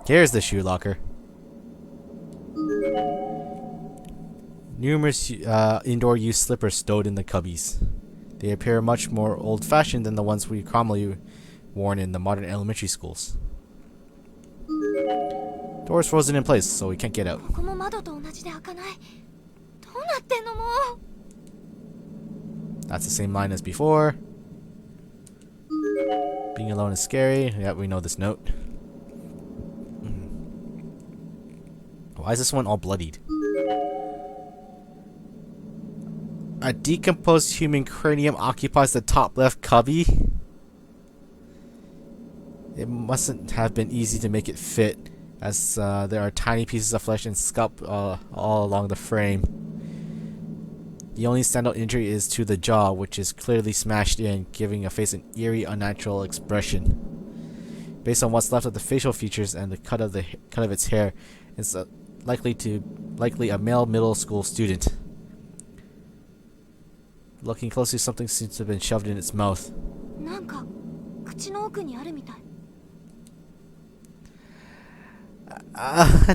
Here's the shoe locker. Numerous indoor use slippers stowed in the cubbies. They appear much more old-fashioned than the ones we commonly worn in the modern elementary schools. Door's frozen in place, so we can't get out. That's the same line as before. Being alone is scary. Yeah, we know this note. Why is this one all bloodied? A decomposed human cranium occupies the top left cubby. It mustn't have been easy to make it fit, as there are tiny pieces of flesh and scalp all along the frame. The only standout injury is to the jaw, which is clearly smashed in, giving a face an eerie, unnatural expression. Based on what's left of the facial features and the cut of its hair, it's likely a male middle school student. Looking closely, something seems to have been shoved in its mouth.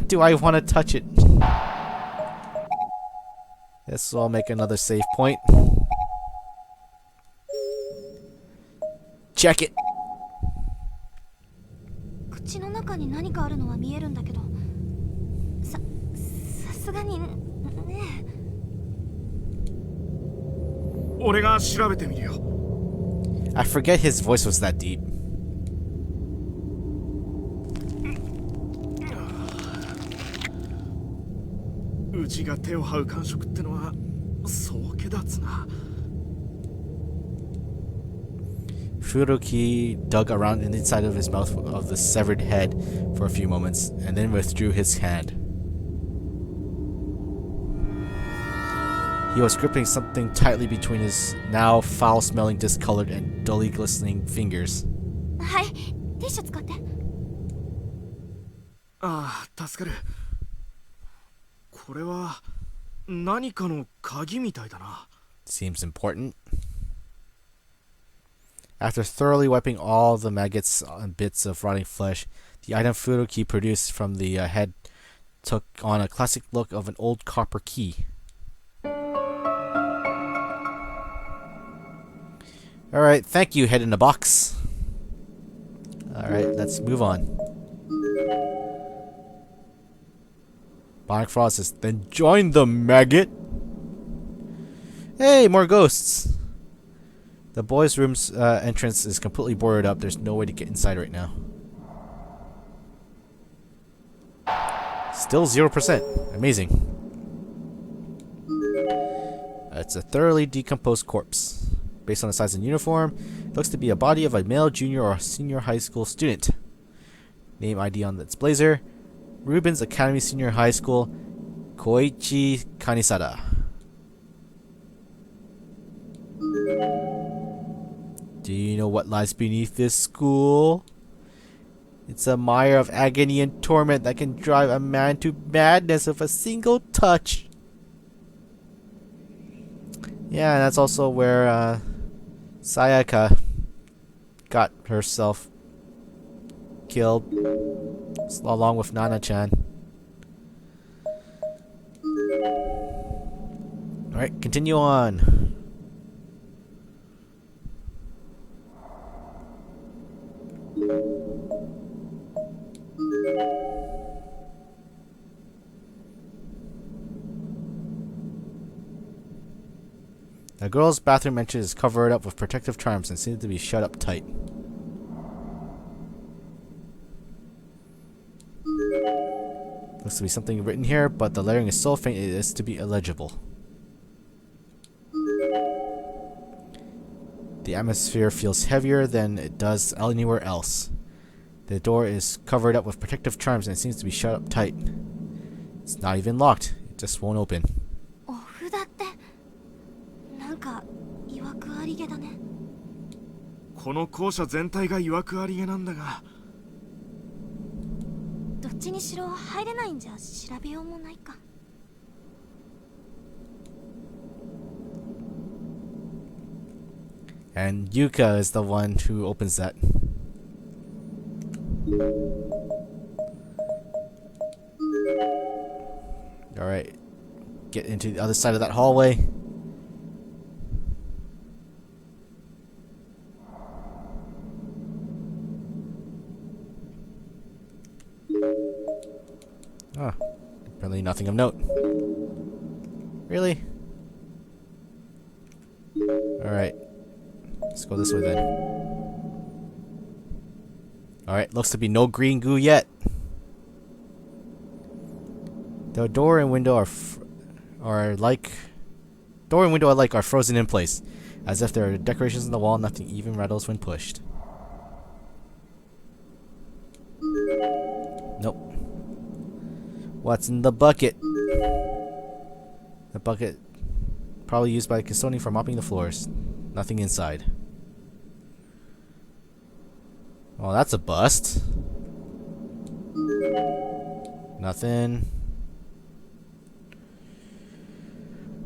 Do I want to touch it? This will make another save point. Check it! I forget his voice was that deep. Furuki dug around in the inside of his mouth of the severed head for a few moments, and then withdrew his hand. He was gripping something tightly between his now foul-smelling, discolored, and dully glistening fingers. Seems important. After thoroughly wiping all the maggots and bits of rotting flesh, the item Furuki produced from the head took on a classic look of an old copper key. Alright, thank you, head in a box. Alright, let's move on. Bionic Frost says, then join the maggot! Hey, more ghosts! The boys' room's entrance is completely boarded up. There's no way to get inside right now. Still 0%. Amazing. It's a thoroughly decomposed corpse. Based on the size and uniform, it looks to be a body of a male junior or senior high school student. Name ID on its blazer: Rubens Academy Senior High School, Koichi Kanisada. Do you know what lies beneath this school? It's a mire of agony and torment that can drive a man to madness with a single touch. Yeah, and that's also where Sayaka got herself killed, along with Nana-chan. Alright, continue on. The girl's bathroom entrance is covered up with protective charms and seems to be shut up tight. Looks to be something written here, but the lettering is so faint it is to be illegible. The atmosphere feels heavier than it does anywhere else. The door is covered up with protective charms and it seems to be shut up tight. It's not even locked. It just won't open. And Yuka is the one who opens that. get into the other side of that hallway. Ah, apparently nothing of note. Really? Alright. Let's go this way then. Alright, looks to be no green goo yet. The door and window are frozen in place, as if there are decorations on the wall. Nothing even rattles when pushed. Nope. What's in the bucket? The bucket probably used by the custodian for mopping the floors. Nothing inside. Oh, that's a bust. Nothing.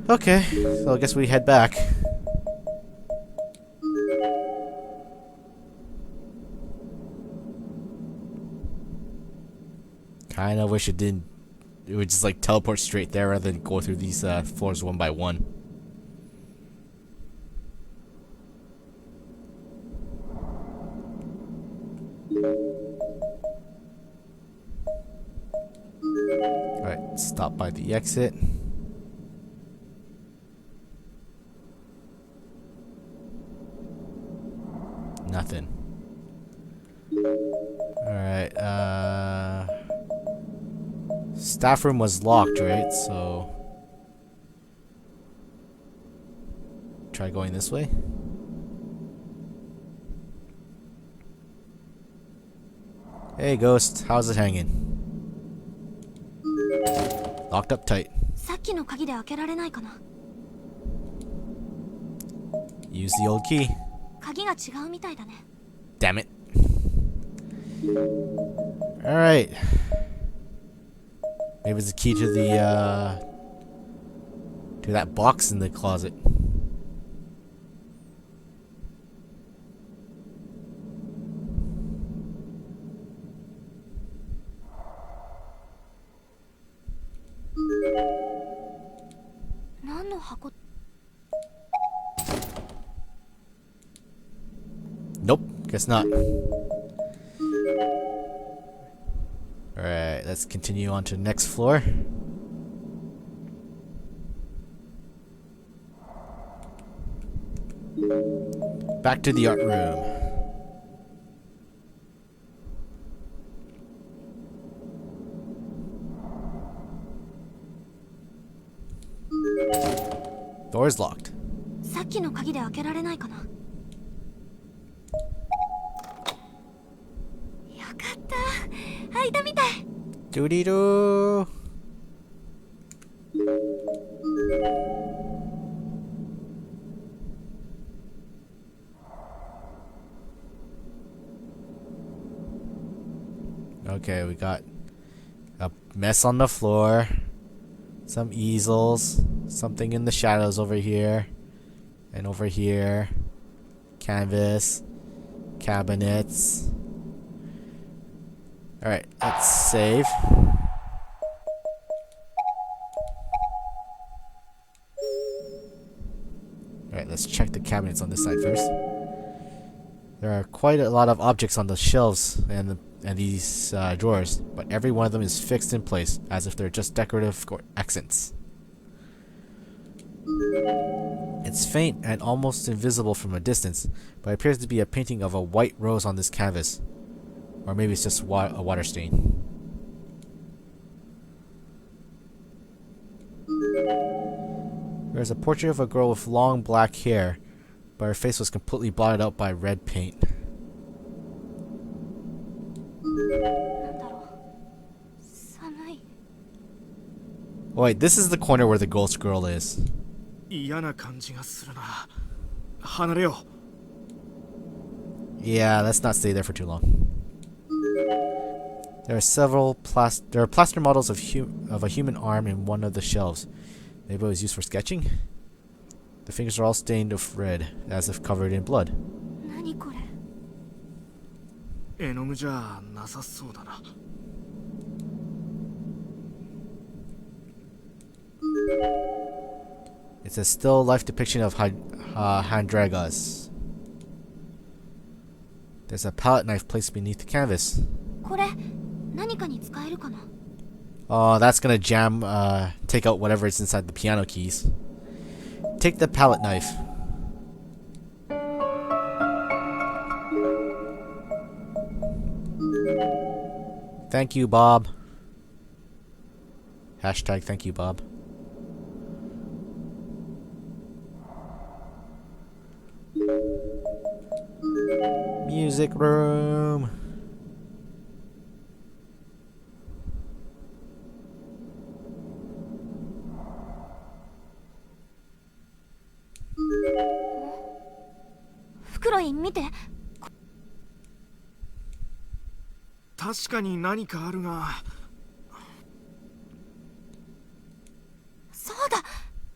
Okay, so I guess we head back. Kinda wish it didn't. It would just like teleport straight there rather than go through these floors one by one. Alright, stop by the exit. Nothing. Alright, staff room was locked, right? So try going this way. Hey ghost, how's it hanging? Locked up tight. Use the old key. Damn it. Alright. Maybe it's the key to the to that box in the closet. Nope, guess not. Alright, let's continue on to the next floor. Back to the art room. Door is locked. Doody doo. Okay, we got a mess on the floor, some easels, something in the shadows over here, and over here, canvas, cabinets. Alright, let's save. Alright, let's check the cabinets on this side first. There are quite a lot of objects on the shelves and these drawers, but every one of them is fixed in place, as if they're just decorative accents. It's faint and almost invisible from a distance, but it appears to be a painting of a white rose on this canvas. Or maybe it's just a water stain. There's a portrait of a girl with long black hair, but her face was completely blotted out by red paint. Oh, wait, this is the corner where the ghost girl is. Yeah, let's not stay there for too long. There are plaster models of a human arm in one of the shelves. Maybe it was used for sketching? The fingers are all stained of red, as if covered in blood. It's a still life depiction of Handragas. There's a palette knife placed beneath the canvas. これ何かに使えるかな? Oh, that's gonna take out whatever is inside the piano keys. Take the palette knife. Thank you, Bob. Hashtag thank you, Bob. Music room. Fukuroi, 見て。確かに何かあるが。そうだ。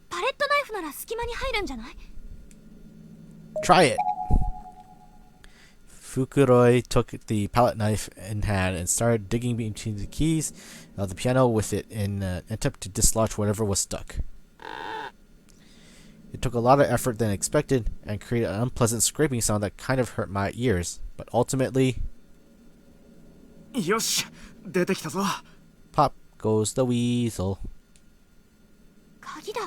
パレットナイフなら隙間に入るんじゃない? Try it. Fukuroi took the palette knife in hand and started digging between the keys of the piano with it in an attempt to dislodge whatever was stuck. It took a lot of effort than expected and created an unpleasant scraping sound that kind of hurt my ears, but ultimately... よし、出てきたぞ。 Pop goes the weasel. 鍵だ。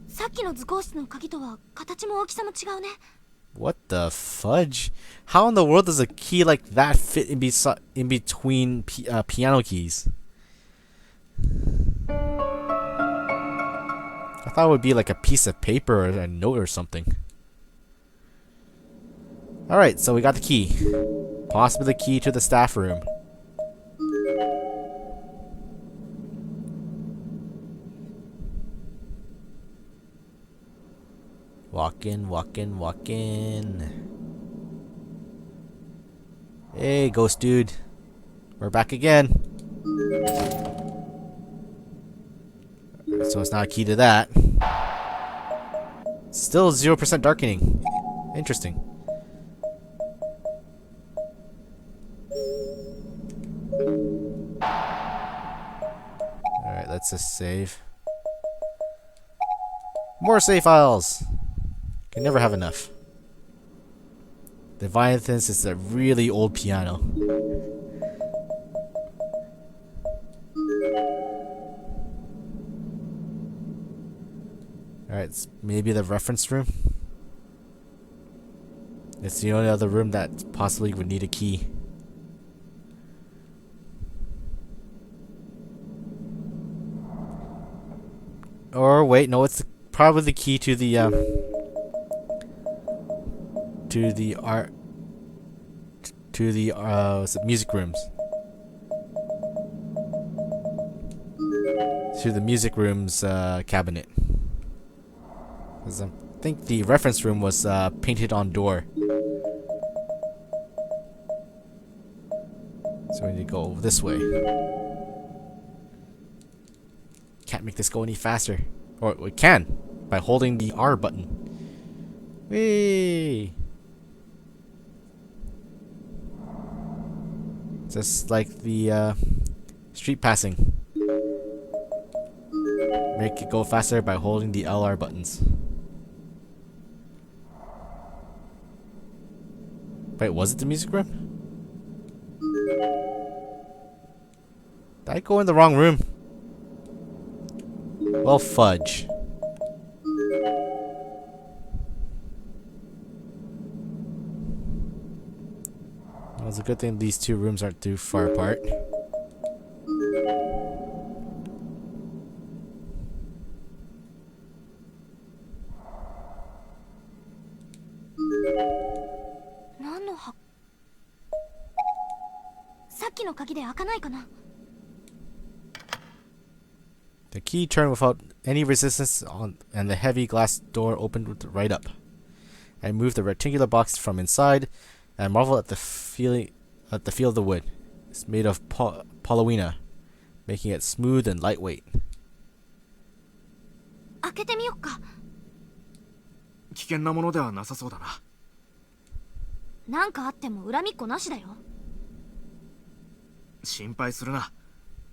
さっきの図工室の鍵とは形も大きさも違うね。What the fudge? How in the world does a key like that fit in between piano keys? I thought it would be like a piece of paper or a note or something. Alright, so we got the key. Possibly the key to the staff room. Walk in, walk in, walk in. Hey, ghost dude. We're back again. So it's not a key to that. Still 0% darkening. Interesting. Alright, let's just save. More save files! Can never have enough. The violence is a really old piano. Alright, maybe the reference room? It's the only other room that possibly would need a key. Or wait, no, it's probably the key to the music rooms. To the music rooms cabinet. Because I think the reference room was painted on door. So we need to go this way. Can't make this go any faster. Or we can by holding the R button. Whee! Just like the street passing. Make it go faster by holding the LR buttons. Wait, was it the music room? Did I go in the wrong room? Well, fudge. Well, it's a good thing these two rooms aren't too far apart. The key turned without any resistance and the heavy glass door opened right up. I moved the rectangular box from inside and marveled at the feel of the wood. It's made of paulownia, making it smooth and lightweight. 開けてみよっか。危険なものではなさそうだな。なんかあっても恨みっこなしだよ。心配するな。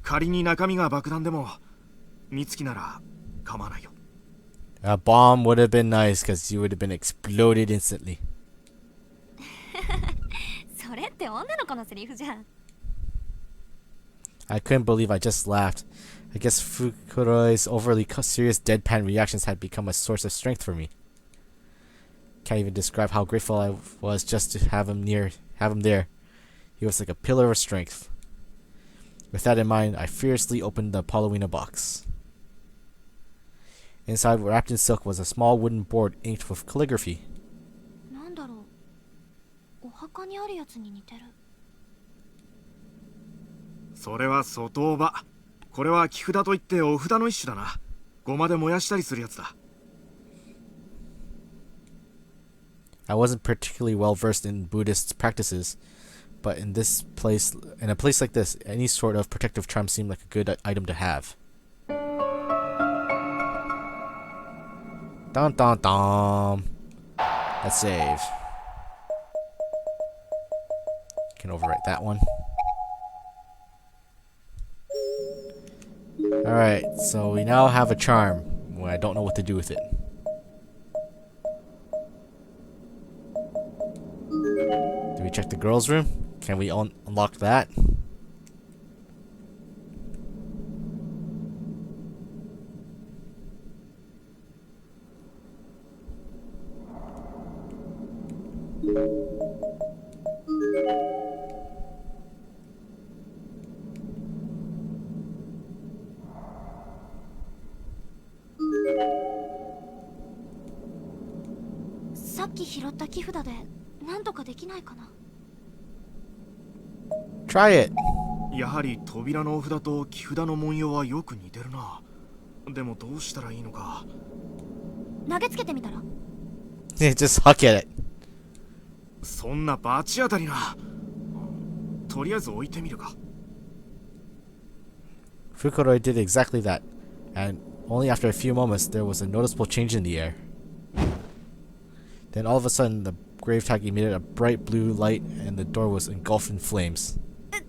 仮に中身が爆弾でも、美月なら構わないよ。 A bomb would have been nice because you would have been exploded instantly. それって女の子のセリフじゃん。 I couldn't believe I just laughed. I guess Fukuroi's overly serious deadpan reactions had become a source of strength for me. Can't even describe how grateful I was just to have him there. He was like a pillar of strength. With that in mind, I fiercely opened the Paulownia box. Inside, wrapped in silk, was a small wooden board inked with calligraphy. なんだろう。お墓にあるやつに似てる。それは外場。これは木札といってお札の一種だな。ごまで燃やしたりするやつだ。 I wasn't particularly well versed in Buddhist practices, but in a place like this, any sort of protective charm seemed like a good item to have. Dun dun dun. Let's save. Can overwrite that one. Alright, so we now have a charm where I don't know what to do with it. Do we check the girls' room? Can we unlock that? Try it. やはり扉のお札と木札の文様はよく似てるな。でもどうしたらいいのか。投げつけてみたら。 Just huck at it. そんな罰当たりな。とりあえず置いてみるか。 Fukuroi did exactly that, and only after a few moments there was a noticeable change in the air. Then all of a sudden the grave tag emitted a bright blue light and the door was engulfed in flames.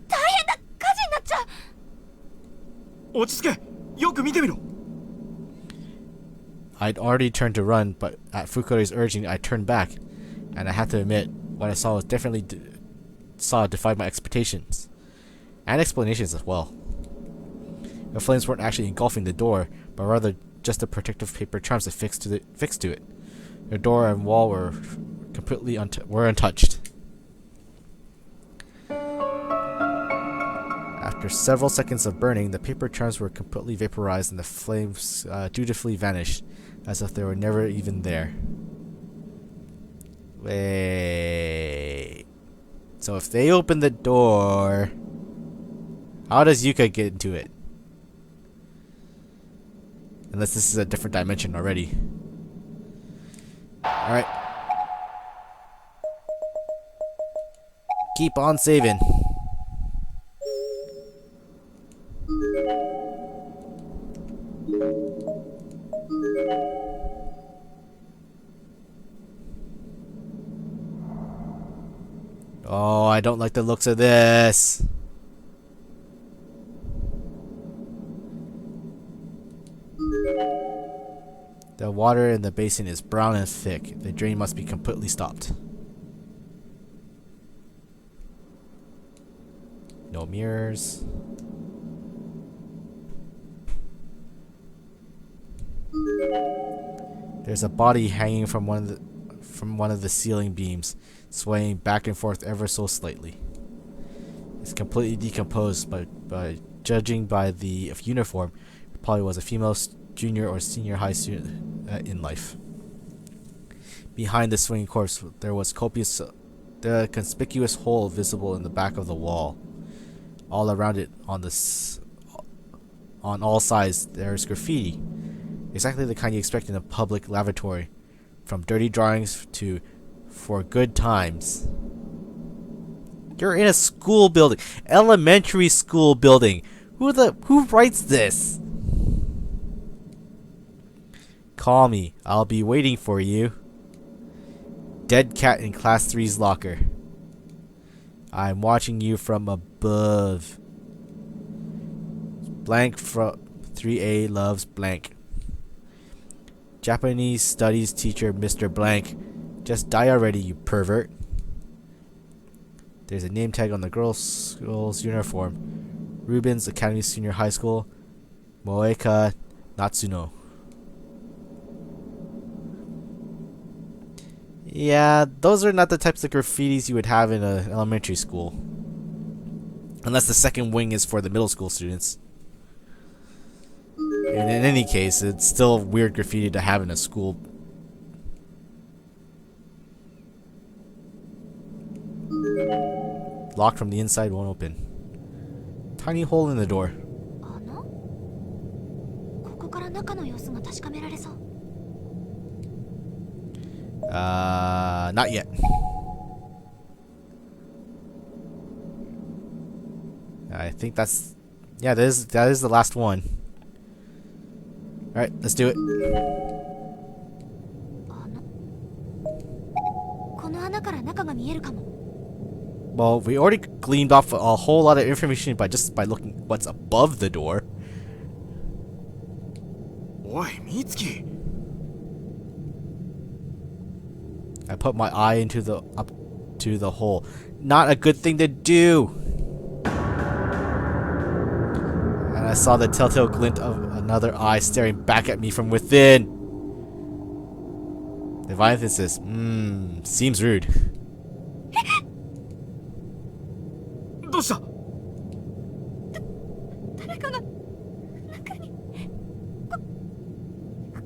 大変だ、火事になっちゃう。落ち着け。よく見てみろ。 I'd already turned to run, but at Fukuroi's urging, I turned back, and I had to admit, what I saw was definitely defied my expectations, and explanations as well. The flames weren't actually engulfing the door, but rather just the protective paper charms affixed to it. The door and wall were completely untouched. After several seconds of burning, the paper charms were completely vaporized and the flames dutifully vanished, as if they were never even there. Wait. So if they open the door, how does Yuka get into it? Unless this is a different dimension already. Alright. Keep on saving. Oh, I don't like the looks of this. The water in the basin is brown and thick. The drain must be completely stopped. No mirrors. There's a body hanging from one of the ceiling beams, swaying back and forth ever so slightly. It's completely decomposed, but judging by the uniform, it probably was a female junior or senior high student in life. Behind the swinging corpse, there was the conspicuous hole visible in the back of the wall. All around it, on all sides, there's graffiti. Exactly the kind you expect in a public lavatory. From dirty drawings to "for good times." You're in a school building, elementary school building. Who writes this? Call me. I'll be waiting for you. Dead cat in class 3's locker. I'm watching you from above. Blank from 3A loves blank. Japanese studies teacher Mr. Blank. Just die already, you pervert. There's a name tag on the girl's uniform. Rubens Academy Senior High School. Moeka Natsuno. Yeah, those are not the types of graffitis you would have in an elementary school. Unless the second wing is for the middle school students. And in any case, it's still weird graffiti to have in a school. Locked from the inside, won't open. Tiny hole in the door. ここから中の様子が確かめられそう。 Not yet. I think that's... Yeah, that is the last one. Alright, let's do it. この穴から中が見えるかも。 Well, we already gleaned off a whole lot of information by looking what's above the door. おい、美月。 I put my eye up to the hole. Not a good thing to do. And I saw the telltale glint of another eye staring back at me from within. Divine says, seems rude. どうした？誰かが中に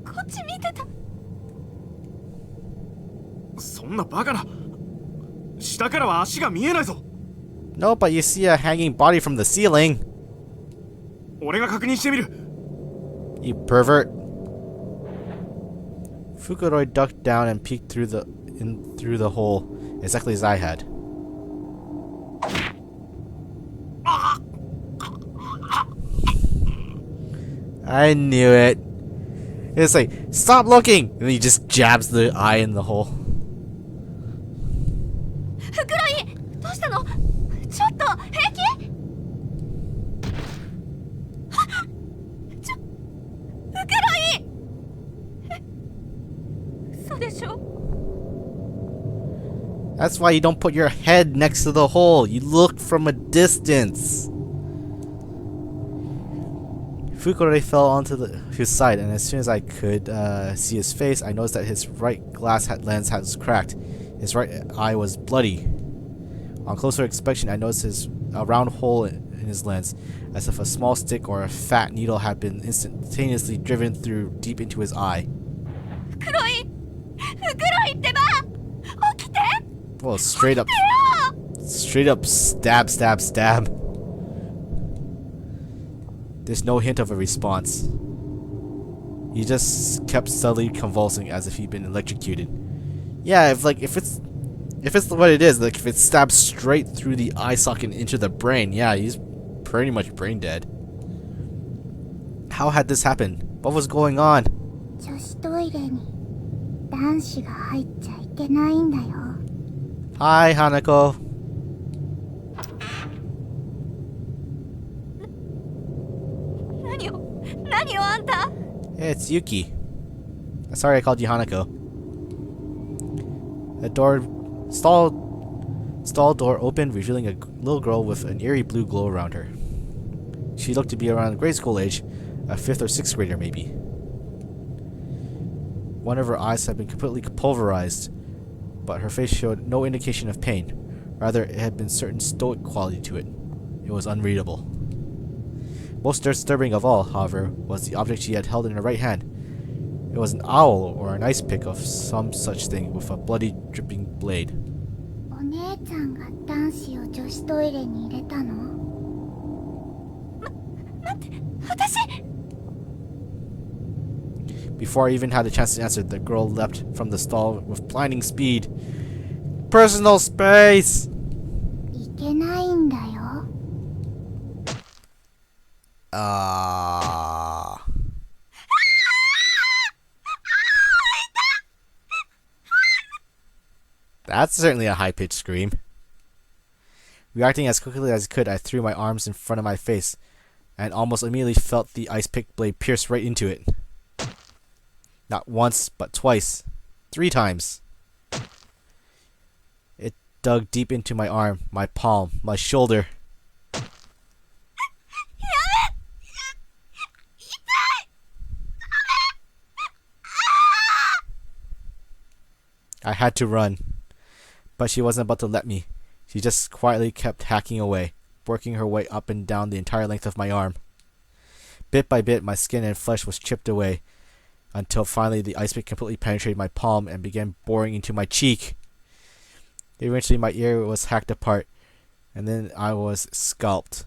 こっち見てた。そんなバカな。下からは足が見えないぞ。 No, but you see a hanging body from the ceiling. 俺が確認してみる。 You pervert. Fukuroi ducked down and peeked through the hole, exactly as I had. I knew it. It's like, stop looking! And then he just jabs the eye in the hole. フクロイ、どうしたの？ちょっと平気？フクロイ！嘘でしょ？ That's why you don't put your head next to the hole. You look from a distance. Fukuroi fell onto his side, and as soon as I could see his face, I noticed that his right glass lens was cracked. His right eye was bloody. On closer inspection, I noticed a round hole in his lens, as if a small stick or a fat needle had been instantaneously driven through deep into his eye. フクロイってば！起きて！ Well, straight up stab, stab, stab. There's no hint of a response. He just kept subtly convulsing as if he'd been electrocuted. Yeah, if it's what it is, like if it stabs straight through the eye socket into the brain, yeah, he's pretty much brain dead. How had this happened? What was going on? 女子トイレに男子が入っちゃいけないんだよ。 Hi, Hanako. Hey, it's Yuki. Sorry I called you Hanako. The stall door opened, revealing a little girl with an eerie blue glow around her. She looked to be around grade school age, a 5th or 6th grader maybe. One of her eyes had been completely pulverized, but her face showed no indication of pain. Rather, it had been certain stoic quality to it. It was unreadable. Most disturbing of all, however, was the object she had held in her right hand. It was an owl or an ice pick of some such thing with a bloody, dripping blade. お姉ちゃんが男子を女子トイレに入れたの？待って、私？ Before I even had a chance to answer, the girl leapt from the stall with blinding speed. Personal space! いけないんだよ。That's certainly a high-pitched scream. Reacting as quickly as I could, I threw my arms in front of my face, and almost immediately felt the ice pick blade pierce right into it. Not once, but twice. 3 times. It dug deep into my arm, my palm, my shoulder. I had to run, but she wasn't about to let me. She just quietly kept hacking away, working her way up and down the entire length of my arm. Bit by bit, my skin and flesh was chipped away, until finally the ice pick completely penetrated my palm and began boring into my cheek. Eventually my ear was hacked apart, and then I was scalped,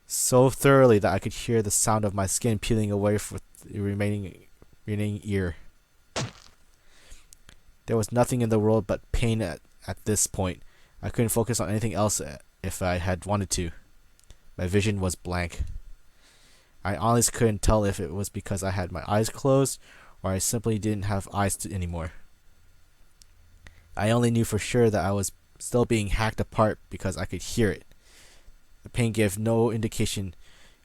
so thoroughly that I could hear the sound of my skin peeling away from the remaining ear. There was nothing in the world but pain at this point. I couldn't focus on anything else if I had wanted to. My vision was blank. I honestly couldn't tell if it was because I had my eyes closed or I simply didn't have eyes anymore. I only knew for sure that I was still being hacked apart because I could hear it. The pain gave no indication,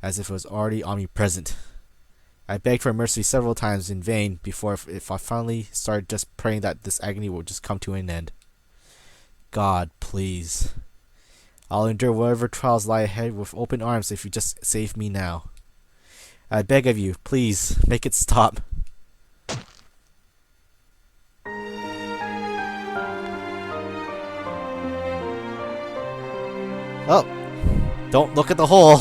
as if it was already omnipresent. I begged for mercy several times in vain before if I finally started just praying that this agony would just come to an end. God, please. I'll endure whatever trials lie ahead with open arms if you just save me now. I beg of you, please, make it stop. Oh, don't look at the hole.